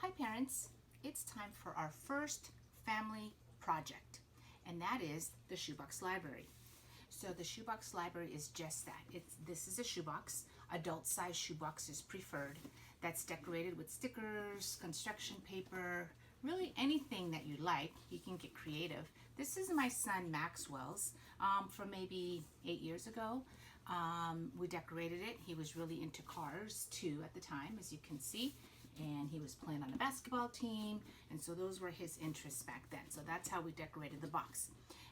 Hi parents, it's time for our first family project, and that is the Shoebox Library. So the Shoebox Library is just that. This is a shoebox. Adult size shoebox is preferred. That's decorated with stickers, construction paper, really anything that you like. You can get creative. This is my son Maxwell's from maybe 8 years ago. We decorated it. He was really into cars too at the time, as you can see, and he was playing on a basketball team, and so those were his interests back then. So that's how we decorated the box.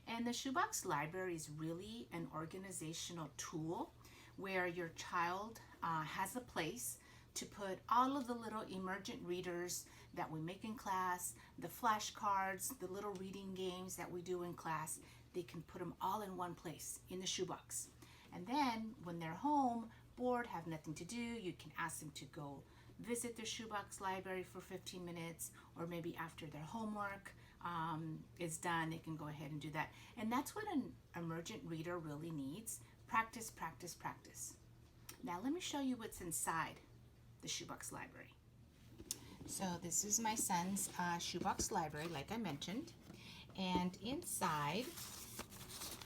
And the Shoebox Library is really an organizational tool where your child has a place to put all of the little emergent readers that we make in class, the flashcards, the little reading games that we do in class. They can put them all in one place in the shoebox. And then when they're home, bored, have nothing to do, you can ask them to go visit the Shoebox Library for 15 minutes, or maybe after their homework is done, they can go ahead and do that. And that's what an emergent reader really needs. Practice, practice, practice. Now let me show you what's inside the Shoebox Library. So this is my son's Shoebox Library, like I mentioned. And inside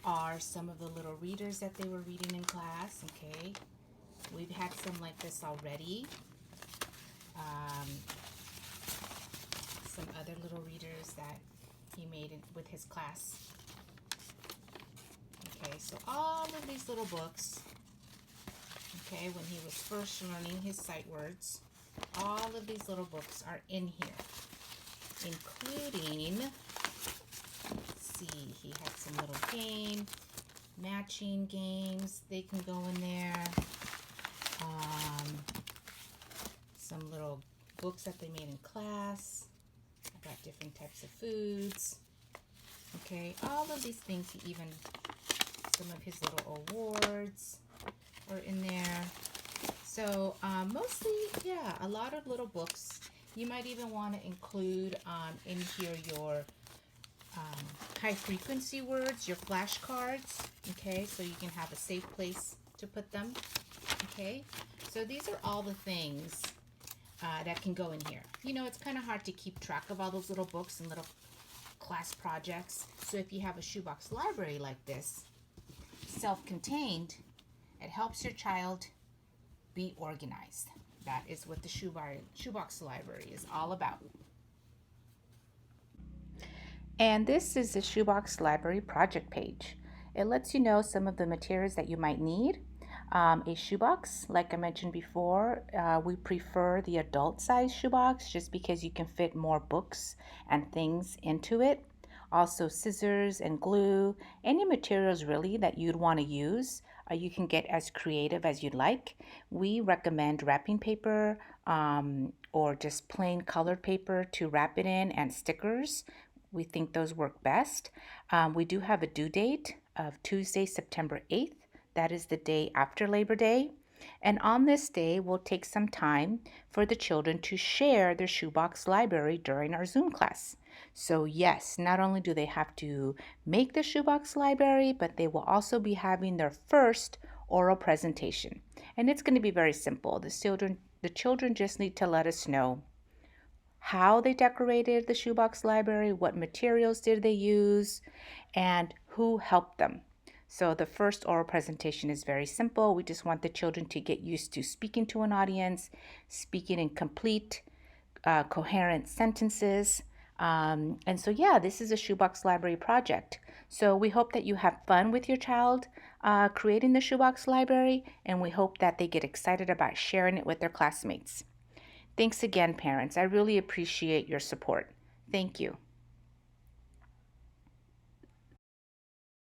are some of the little readers that they were reading in class, okay? We've had some like this already. Some other little readers that he made with his class. Okay, so all of these little books, okay, when he was first learning his sight words, all of these little books are in here, including, let's see, he had some little matching games, they can go in there. Some little books that they made in class about different types of foods. Okay, all of these things, even some of his little awards are in there. So mostly, yeah, a lot of little books. You might even want to include in here your high frequency words, your flashcards, okay, so you can have a safe place to put them, okay. So these are all the things that can go in here. You know, it's kind of hard to keep track of all those little books and little class projects. So if you have a Shoebox Library like this, self-contained, it helps your child be organized. That is what the Shoebox Library is all about. And this is the Shoebox Library project page. It lets you know some of the materials that you might need. A shoebox, like I mentioned before, we prefer the adult size shoebox just because you can fit more books and things into it. Also scissors and glue, any materials really that you'd want to use. You can get as creative as you'd like. We recommend wrapping paper or just plain colored paper to wrap it in, and stickers. We think those work best. We do have a due date of Tuesday, September 8th. That is the day after Labor Day. And on this day, we'll take some time for the children to share their Shoebox Library during our Zoom class. So yes, not only do they have to make the Shoebox Library, but they will also be having their first oral presentation. And it's going to be very simple. The children just need to let us know how they decorated the Shoebox Library, what materials did they use, and who helped them. So the first oral presentation is very simple. We just want the children to get used to speaking to an audience, speaking in complete, coherent sentences. And so, yeah, this is a Shoebox Library project. So we hope that you have fun with your child creating the Shoebox Library, and we hope that they get excited about sharing it with their classmates. Thanks again, parents. I really appreciate your support. Thank you.